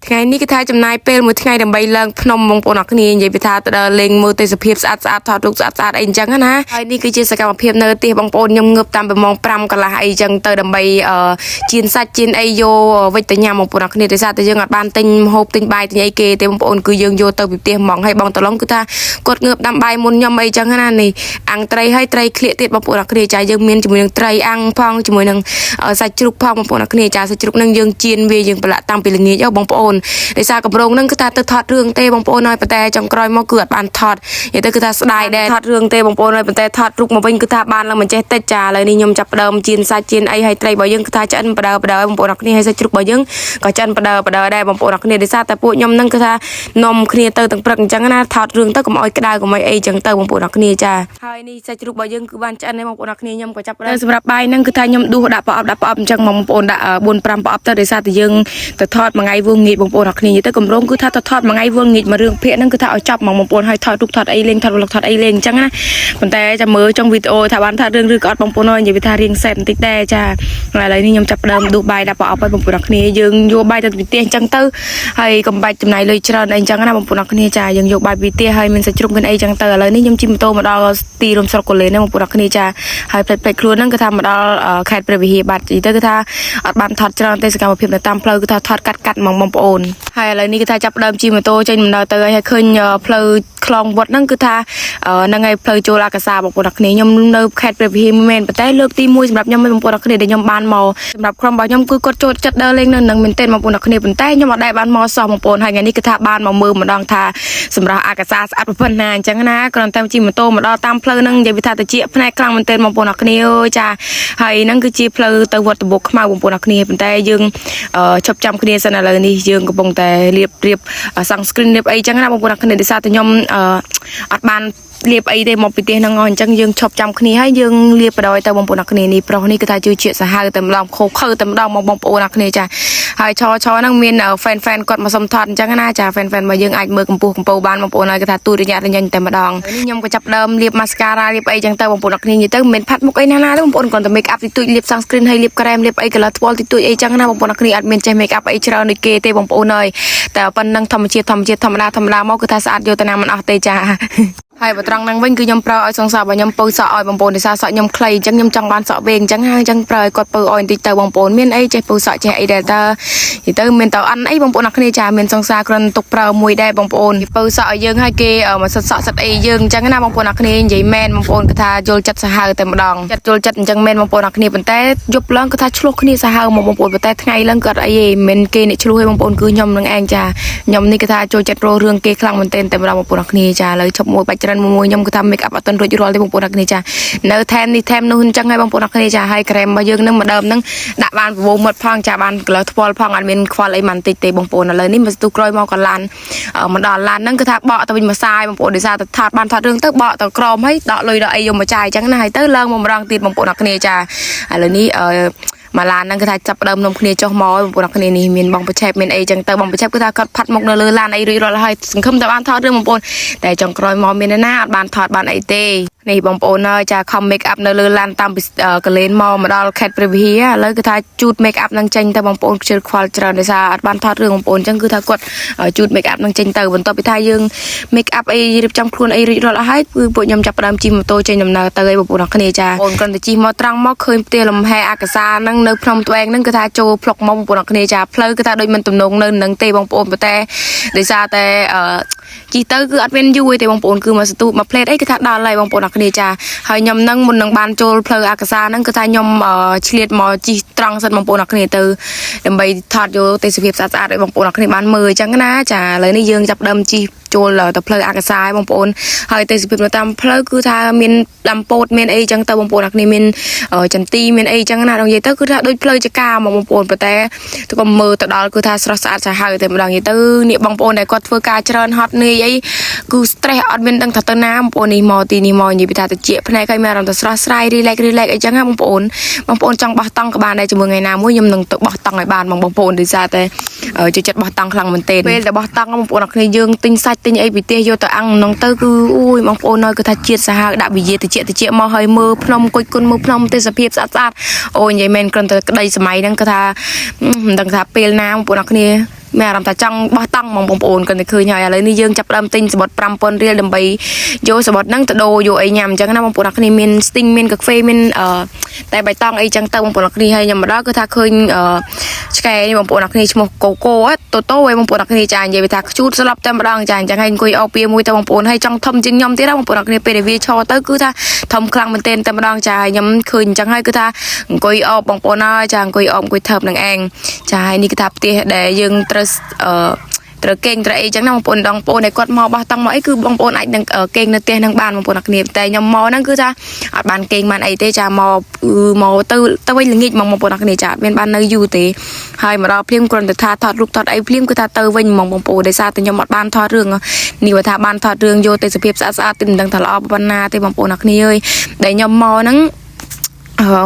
ថ្ងៃនេះគឺថាចំណាយពេលមួយថ្ងៃដើម្បីឡើងភ្នំបងប្អូនអរគ្នានិយាយពីថាទៅដល់លេងមើលទេសភាពស្អាតថតរូបស្អាតអីអញ្ចឹងណាហើយនេះគឺជាសកម្មភាពនៅផ្ទះបងប្អូនខ្ញុំងើបតាមពីម៉ោង5កន្លះអីអញ្ចឹងទៅដើម្បីជៀនសាច់ជៀនអីយកវិចទៅញ៉ាំបងប្អូនអរគ្នាដោយសារតែយើងអត់បានទិញម្ហូបទិញបាយទិញអីគេទេបងប្អូនគឺយើងយកទៅពីផ្ទះហ្មងហើយបងតឡុងគឺថាគាត់ងើបដាំបាយមុនខ្ញុំអីអញ្ចឹងណានេះអាំងត្រីហើយត្រីក្លៀកទៀតបងប្អូនអរគ្នាចាយើងមានជាមួយនឹងត្រីអាំងផងជាមួយនឹងសាច់ជ្រូកផងបងប្អូនអរគ្នាចាសាច់ជ្រូកនឹងយើងជៀនវាយើងប្រឡាក់តាំងពីល្ងាចបងប្អូនដោយសារកម្រងនឹងគឺថាទៅថតរឿងទេបងប្អូនហើយប៉ុន្តែចុងក្រោយមកគឺអត់បានថតនិយាយទៅគឺថាស្ដាយដែរថតរឿងទេបងប្អូនហើយប៉ុន្តែថតរូបមកវិញគឺថាបានឡើងមិនចេះតិចចាឥឡូវនេះខ្ញុំចាប់ផ្ដើមជៀនសាច់ជៀនអីហើយត្រីរបស់យើងគឺថាឆ្អិនបដើបងប្អូនអរគ្នាហើយសាច់ជ្រូករបស់យើងក៏ឆ្អិនបដើដែរបងប្អូនអរគ្នាដោយសារតែពួកខ្ញុំនឹងគឺថានំគ្នាទៅទាំងព្រឹកអញ្ចឹងណាថតរឿងទៅកុំឲ្យក្តៅកុំឲ្យអីអញ្ចឹងទៅបងប្អូនអរគ្នាចាហើយនេះសាច់ជ្រូករបស់យើងគឺបានឆ្អិនហើយបងប្អូនអរគ្នាខ្ញុំក៏ចាប់ផ្ដើមសម្រាប់បាយហ្នឹងគឺថាខ្ញុំដួសដាក់ប្រអប់អញ្ចឹងបងប្អូនដាក់4 5ប្រអប់ទៅដោយសារតែយើងទៅថតមួយថ្ងៃវងងាយបងប្អូនអរគ្នាទៅកម្រងគឺថាទៅថតមួយថ្ងៃវងងាយមករឿងភាគហ្នឹងគឺថាឲ្យចប់បងប្អូនហើយថតរូបថតអីលេងថត vlog ថតអីលេងអញ្ចឹងណាប៉ុន្តែចាំមើលtrongវីដេអូថាបានថតរឿងឬក៏អត់បងប្អូនហើយនិយាយថារៀងសែតបន្តិចដែរចាឥឡូវនេះខ្ញុំចាប់ផ្ដើមដួសបាយដាក់ប្រអប់ឲ្យបងប្អូនអរគ្នាយើងយកបាយទៅពីផ្ទះអញ្ចឹងទៅហើយកុំបាច់ចំណាយលុយច្រើនអីអញ្ចឹងណាបងប្អូនអរគ្នាចាយើងយកបាយពីផ្ទះហើយមានសាច់ជ្រូកមានអីអញ្ចឹងទៅឥឡូវនេះខ្ញុំជិះម៉ូតូមកដល់ទីរួមស្រុកកូលេនហ្នឹងបងប្អូនអរគ្នាចាហើយផ្លេចខ្លួនហ្នឹងគឺថាមកដល់ខេត្តព្រះវិហារបាត់និយាយទៅគឺថាអត់បានថតច្រើនទេសកម្មភាពនៅតាមផ្លូវគឺថាថតកាត់ហ្មងបងប្អូនហើយឥឡូវនេះគឺថាចាប់ផ្ដើមជិះម៉ូតូចេញដំណើរទៅហើយឃើញផ្លូវខ្លងវត្តហ្នឹងគឺថាហ្នឹងហើយផ្លូវចូលអាកាសាបងប្អូនអរគ្នាខ្ញុំនៅខេត្តព្រះវិហារមែនប៉ុន្តែលើកទី1សម្រាប់ខ្ញុំបងប្អូនអរគ្នាដែលខ្ញុំបានមកសម្រាប់ក្រុមរបស់ខ្ញុំគឺគាត់ចូលចិត្តដើរលេងនៅនឹងមែនទែនបងប្អូនអរគ្នាប៉ុន្តែខ្ញុំអត់ដែលបានមកសោះបងប្អូនហើយថ្ងៃនេះគឺថាបានមកមើលម្ដងថាសម្រាប់អាកាសាស្អាតប៉ុណ្ណាអញ្ចឹងណាគ្រាន់តែជិះម៉ូតូមកដល់តាមផ្លូវហ្នឹងនិយាយថាតិចផ្នែកខ្លាំងមែនទែនបងប្អូនអរគ្នាអើយចាហើយហ្នឹងគឺជាផ្លូវទៅវត្តតបុកខ្មៅបងប្អូនអរគ្នាប៉ុន្តែយើងឈប់ចាំគ្នាសិនឥឡូវនេះយើងកំពុងតែរៀបសង់ screen រៀបអីអញ្ចឹងណាបងប្អូនអរគ្នាដោយសារតែខ្ញុំអត់បានលាបអីទេមកពីផ្ទះហ្នឹងអញ្ចឹងយើងឈប់ចាំគ្នាហើយយើងលាបបដ ாய் ទៅបងប្អូនអរគ្នានេះប្រុសនេះគឺថាជួយជាសាហាវតែម្ដងខោខើតែម្ដងបងប្អូនអរគ្នាចាហើយឆហ្នឹងមាន fan គាត់មកសុំថតអញ្ចឹងណាចា fan របស់យើងអាចមើលកម្ពស់កម្ពៅបានបងប្អូនហើយគាត់ថាទូរញ៉ាតែម្ដងនេះខ្ញុំក៏ចាប់ដើមលាប mascara លាបអីអញ្ចឹងទៅបងប្អូនអរគ្នានិយាយទៅមិនមែនផាត់មុខអីណាទេបងប្អូនគ្រាន់តែ make up តិចតួចលាប sunscreen ហើយលាប krem លាបអី color ថ្ពាល់តិចតួចអីអញ្ចឹងណាបងប្អូនអរគ្នាអត់មានចេះ make up អីច្រើនដូចគេទេបងប្អូនអើយតែប៉ុណ្្នឹងធម្មជាតិធម្មតាមកគឺថាស្អាតយកទៅណាមិនអស់ទេចាហើយបើត្រង់ហ្នឹងវិញគឺខ្ញុំប្រើឲ្យសង្សាររបស់ខ្ញុំពៅសក់ឲ្យបងប្អូនដោយសារសក់ខ្ញុំខ្លីអញ្ចឹងខ្ញុំចង់បានសក់វែងអញ្ចឹងហើយអញ្ចឹងប្រើឲ្យគាត់ពៅឲ្យបន្តិចទៅបងប្អូនមានអីចេះពៅសក់ចេះអីដែរតើនិយាយទៅមានតើអន់អីបងប្អូនអរគ្នាចាមានសង្សារគ្រាន់ទុកប្រើមួយដែរបងប្អូនពៅសក់ឲ្យយើងឲ្យគេមកសិតសក់សិតអីយើងអញ្ចឹងណាបងប្អូនអរគ្នានិយាយមែនបងប្អូនគឺថាយល់ចិត្តសាហាវតែម្ដងចិត្តយល់ចិត្តអញ្ចឹងមែនបងប្អូនអរគ្នាប៉ុន្តែយប់ឡើងគឺថាឆ្លោះគ្នាសាហាវមកបងប្អូនប៉ុន្តែថ្ងៃឡើងគាត់អីទេមិនគេអ្នកឆ្លោះឲ្យបងប្អូនគឺខ្ញុំនឹងឯងចាខ្ញុំនេះគឺថាចូលចិត្តរោរឿងគេខ្លាំងមែនទែនតែម្ដងបងប្អូនអរគ្នាចាឥឡូវឈប់មួយបាច់ច្រើនមួយខ្ញុំគឺថា make up អត់ទាន់រួចរាល់ទេបងប្អូនអរគ្នាចានៅថែមនេះថែមនោះអញ្ចឹងហើយបងប្អូនអរគ្នាចាហើយ krem របស់យើងនឹងម្ដងហ្នឹងដាក់បានប្រវោមាត់ផងចាបាន color ថ្ពាល់ផងអត់មានខ្វល់អីមិនតិចទេបងប្អូនឥឡូវនេះមកស្ទុះក្រោយមកក៏ឡានមកដល់ឡានហ្នឹងគឺថាបកទៅវិញមកសាយបងប្អូនដោយសារតែថតបានថតរឿងទៅបកទៅក្រមហើយដកលុយដកអីយកមកចាយអញ្ចឹងណាហើយទៅឡើងមកម្ដងទៀតបងប្អូនអរគ្នាចាឥឡូវនេះមកឡានហ្នឹងគឺថាចាប់ដើមនំគ្នាចុះមកបងប្អូនអរគ្នានេះមានបងប្រឆេបមានអីចឹងទៅបងប្រឆេបគឺថាគាត់ផាត់មុខនៅលើឡានអីរួចរាល់ហើយសង្ឃឹមតែបានថតរឿងបងប្អូនតែចុងក្រោយមកមានណាអត់បានថតបានអីទេនេះបងប្អូនហើយចាខំ make up នៅលើឡានតាមពីកលេនមកដល់ខេត្តព្រះវិហារឥឡូវគឺថាជូត make up នឹងចេញទៅបងប្អូនខ្ជិលខ្វល់ច្រើនដោយសារអត់បានថតរឿងបងប្អូនអញ្ចឹងគឺថាគាត់ជូត make up នឹងចេញទៅបន្ទាប់ពីថាយើង make up អីរៀបចំខ្លួនអីរួចរាល់អស់ហើយគឺពួកខ្ញុំចាប់ផ្ដើមជិះម៉ូតូចេញដំណើរទៅឲ្យបងប្អូនអរគ្នាចាបងគ្រាន់តែជិះមកត្រង់មកឃើញផ្ទះលំហែអាកាសាហ្នឹងនៅភ្នំត្វែងហ្នឹងគឺថាចូលផ្លុកមកបងប្អូនអរគ្នាចាផ្លូវគឺថាដូចមិនទំនងនៅនឹងទេបងប្អូនប៉ុន្តែដោយសារតែជិះទៅគឺអត់មានយូរទេបងប្អូនគឺមកស្ទូមកផ្លេតអីគឺថាដល់ហើយបងប្អូនអរគ្នាចាហើយខ្ញុំនឹងមុននឹងបានចូលផ្លូវអាកាសាហ្នឹងគឺថាខ្ញុំឆ្លៀតមកជិះត្រង់សិនបងប្អូនអរគ្នាទៅដើម្បីថតយកទេសភាពស្អាតៗឲ្យបងប្អូនអរគ្នាបានមើលអញ្ចឹងណាចាឥឡូវនេះយើងចាប់ដើមជិះចូលទៅផ្លូវអាកាសាឲ្យបងប្អូនហើយទេសភាពនៅតាមផ្លូវគឺថាមានដាំពោតមានអីអញ្ចឹងទៅបងប្អូនអរគ្នាមានចន្ទីមានអីអញ្ចឹងណាដល់និយាយទៅគឺថាដូចផ្លូវចកាមកបងប្អូនប៉ុន្តែទៅក៏មើលទៅដល់គឺថាស្រស់ស្អាតសាហាវតែម្ដងនិយាយទៅនេះបងប្អូនដែលគាត់ធ្វើការច្រើនហត់នឿយអីគឺ stress អត់មានដឹងថាទៅណាបងប្អូននេះមកទីនេះមកនិយាយពីថាតិចភ្នែកឲ្យមានអារម្មណ៍ទៅស្រស់ស្រាយ relax អីចឹងណាបងប្អូនចង់បោះតង់ក៏បានដែរជាមួយថ្ងៃណាមួយខ្ញុំនឹងទៅបោះតង់ឲ្យបានបងប្អូនដោយសារតែជួយចិត្តបោះតង់ខ្លាំងមែនទែនពេលតែបោះតង់បងប្អូនអរគ្នាយើងទិញសាច់ទិញអីពីផ្ទះយកទៅអាំងក្នុងទៅគឺអូយបងប្អូននៅគឺថាជាតិសាហាវដាក់វិយាតិចមកឲ្យមើលភ្នំគុជគុណមើលភ្នំទេសភាពស្អាតអូនិយាយមែនគ្រាន់តែក្តីសម័យហ្នឹងគឺថាមិនដឹងថាពេលណាបងប្អូនអរគ្នា แม่รำตาจังบ้าตั้งมองปนกันคือไงอะไรนี่ยังจับรำติงสบดปรำปนเรียลดำไปโยสบดนั่งตะโดโยไอยำจังนะมองปนนักนี่มินสติงมินกับเฟมินแต่ใบตองไอจังเตอมองปนนักนี่ให้ยำมาแล้วก็ถ้าเคยสกายมองปนนักนี่ชมโกโก้โตไว้มองปนนักนี่จานยังไปทักชุดสลับจำรังจานจังให้คุยเอาเปียมวยแต่มองปนให้จังทำจริงยำที่เรามองปนนักนี่เป็นวิชอเตอร์คือถ้าทำคลังมันเต้นจำรังจานยำคืนจังให้คือถ้าคุยเอามองปนน้อยจางคุยเอาคุยเถิบหนังเองจานนี่ก็ทับเตะแต่ยังตรตระเก่งตระเอจังนั่งปนดังปนในกอดมอบ้าตั้งมอไอ้คือบางปนไอ้ดังเก่งในเตียงดังบ้านบางปนนักเนียแต่ยำมอนั่นคือจ้าบ้านเก่งมันไอ้เตจ่ามอมอตื้อไว้หลิงงิดมองปนนักเนียจ่าเป็นบ้านในอยู่เตให้มาเราเพียงกรอนแต่ท่าทอดลูกทอดไอ้เพียงคือท่าตื้อไว้มองบางปนได้ซาแต่ยำมอบ้านทอดเรื่องนี่ว่าท่าบ้านทอดเรื่องโยเตสเปียบสะอาดติดดังทะเลาะบ้านนาเตบางปนนักเนียแต่ยำมอนั่ง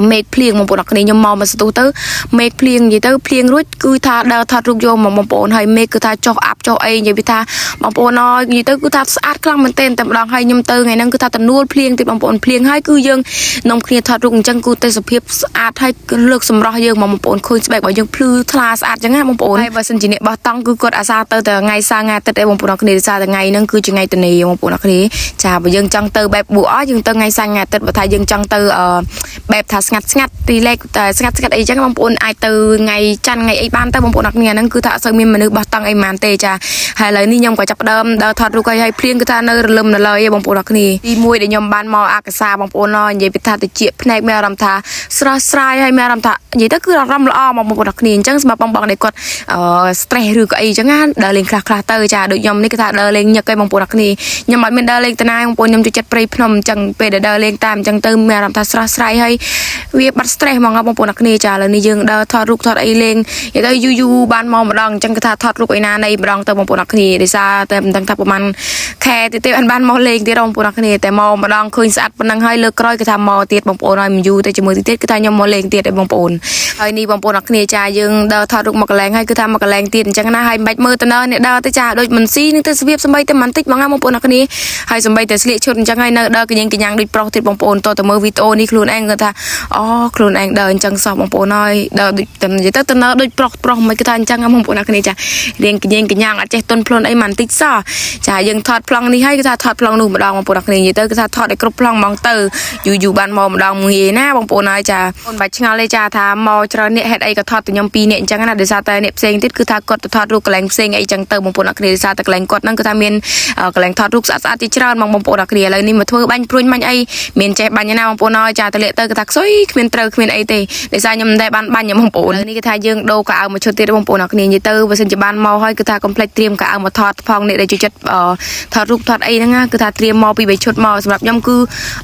เมฆเพลียงมองปนนักนี่ยมมองมาสตูเตอร์เมฆเพลียงยี่เตอร์เพลียงรุ่ยคือท่าดาวท่ารุกโยมมองปนให้เมฆคือท่าจอกอับจอกไอยี่พิธามองปนน้อยยี่เตอร์คือท่าสะอาดคลั่งมันเต้นแต่บางให้ยมเตอร์ไงนั่นคือท่าตะนูเพลียงติดมองปนเพลียงให้คือยังนมเคลียร์ท่ารุกจังกูเตสเพียบสะอาดให้เลือกสำรองยังมองปนคุยแบบว่ายังพลื้ทลาสะอาดจังไงมองปนให้บริษัทจีเน่บ้าตั้งคือกดอาซาเตอร์แต่ไงซางานแต่มองปนนักนี่ซาแต่ไงนั่นคือจังไงตัวนี้มองปนนักนี่จ่าบยังจังเตอร์แบบบัวยังเตอร์ไงซางานแต่แบบไทยยังจังเตอร์แบบท่างัดตีเล็กแต่สกัดไอ้จังบางปนไอเตอร์ไงจันไงไอ้บ้านเตอร์บางปนนักเนี่ยนั่นคือถ้าเสมีมนุษย์บัตังไอ้มันเตจ้าให้เลยนี่ยมกว่าจับเดิมดาวทอดรูกให้เพลียงก็ท่าเนอร์ลมนั่นเลยบางปนนักนี่ตีมวยเดี๋ยวยมบ้านมออากาศบางปนน้อยยัยไปท่าตะเจี๊ยบแผนกแม่รำท่าสระสายให้แม่รำท่ายัยก็คือรำละอ้อบางปนนักนี่จังสมับบางในกดสเตรหรือก็ไอ้จังงานเดลิงคลาเตอร์จ้าโดยยมนี่ก็ท่าเดลิงยักไอ้บางปนนักนี่ยมมันเป็นเดลิงแต่นายบางปนยมจะจัดปริพนมจังเป็นเดลิงตามจังเติมแม่รำท่าสระสายให้เวียบัดสเตรมองบางปนนักนี่จ้าแล้วนี่ยังเดาทอดลูกทอดไอเลงอย่าได้ยูบ้านมองมาดังจังกระทาทอดลูกไอนาในดังเติมบางปนนักนี่ได้ซาเติมดังทับประมาณแค่ติดอันบ้านมองเลงที่เราบางปนนักนี่แต่มองมาดังคืนสะอาดปนังให้เลิกร้อยกระทำมอติดบางปนน้อยมันอยู่แต่จมือติดกระทำยมมอเลงติดไอบางปนไอ้นี่บางปนนักนี่จ้ายังเดาทอดลูกมากระแรงให้กระทำมากระแรงติดจังน่าให้ใบมือตะเนอเนี่ยเดาแต่จ้าโดยมันซีนึงแต่สเปียบสบายแต่มันติดบางงามบางปนนักนี่ให้สบายแต่สลิชนจังให้เนอเดากันยังโดยโปรติดบางปนตัวแต่มือวิโอนี่ครูนเองก็ท่าอ๋อครูนเองเดินจังสอบบางปนน้อยเดาแต่จะต้องเนอโดยโปรไม่กระทำจังงามบางปนนักนี่จ้าเรียงกันยังอาจจะต้นพลนไอ้มันติดซ่าจ้ายังทอดพลังนี่ให้ก็ท่าทอดพลังนู่นมาดองบางปนนักนี่เตอร์ก็ท่าทอดไอ้กรุ๊ปพลังมองเตอร์อยู่บ้านมอมาดองมือหน้าบางปนน้อยจ้าคนบัดชงาเลยจ้าทามอจระเนี่ยเฮ็ดไอ้ก็ทอดแต่ยมปีเนี่ยจังนะเดี๋ยวซาแต่เนี่ยเซงติดคือทากดทอดลูกกระแลงเซงไอ้จังเตอร์บางปนนักนี่ซาแต่กระแลงกดนั่นก็ทำเมียนกระแลงทอดลูกสะอาดที่เจริญบางปนนักนี่เลยนี่มาทั่วบ้านปรุนบ้านไอ้เมียนใจบ้านยานาบางปนน้อยจ้าแต่เละเตอร์ก็ทักซอยเมียนเตอร์เมียนไอ้เตเดี๋ยวซายมได้บ้านยมบางปนนี่ก็ทายังโดก็เอามาชดติดบางปนนักนี่เตอร์บริษัทบ้านมอให้ก็ทาคอมเพล็กเตรียมก็เอามาทอดพองเนี่ยได้จุดจัดทอดลูกทอดไอ้นั่งก็ทาเตรียมมอปีใบชดมอสำหรับยำคือ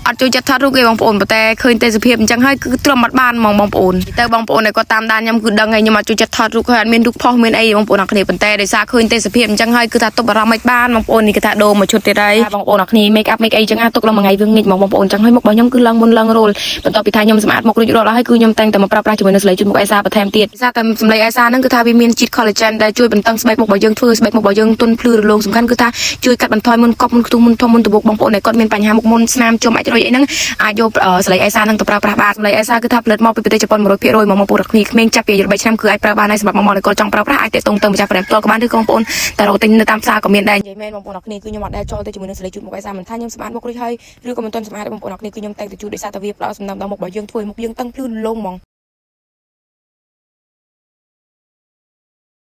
อัดจุดจัดทอดลูกไอ้บางปนแต่เคยเตะสเปียบจังให้คือตรมมัดบ้านมองบางปนแต่บางปนเนี่ยก็ตามด้านยำคือดังไงยำมาจุดจัดทอดลูกให้เมียนลูกพ่อเมียนไอ้บางปนนักนี่เป็นแต่ได้ซาเคยเตะสเปียบจังให้คือทาตบราไม่บ้านบางปนนี่ก็ทาโดมาชดติดได้บางปนนักนี่เมคอัพเมคไอจังตกลงมาไงเรื่องนี้บางปนจังให้มกบางยำคือลังบนลังโรลเป็นต่อปีทายยำสมาร์ทมกรุยรอแล้วให้คือยำแต่งแต่มาปรับปรุงจมูกในสไลจุดมกไอซาประแทมเตียดซาแต่สไลไอซานั่นคือทาวิมีนจิตคอลลาเจนได้ช่วยเป็นตั้งสเปกมกบางยำช่วยสเปกมกบางยำต้นพลื้ลงสำคัญคือทาช่วยกัดบรรทอยมันกอบมันตุ้มมันทอมมันตุบกบางปนในก้อนเมียนปัญหามกมนสนามจมไอจะรอยนั่งอาโยสไลไอซานั่งตัวปราบปราสไลไอซาคือทับเลือดมอไปเป็นเตจปนมรดเพโรยมองปวดคลีเมงจับเปียใบช้ำคือไอปราบาในสำหรับมองในก้อนจังปราบไอเตะตรงเติมจากแผลตัวกับบ้านที่กองปนแต่เราติงในตามซากับเมียนได้ยังแม่บางปนนี่คือยมวัดได้โจแต่จมูกในสไลจุดมกไอซามันท่ายมสมาร์ทมกรุยให้หรือก็มันต้นสมาร์ทบางปนนี่คือยมแต่งจุดในซาตะวีปเราสำนักดาวมกบางยำถ้วยมกยำตั้งพลื้ลงมอง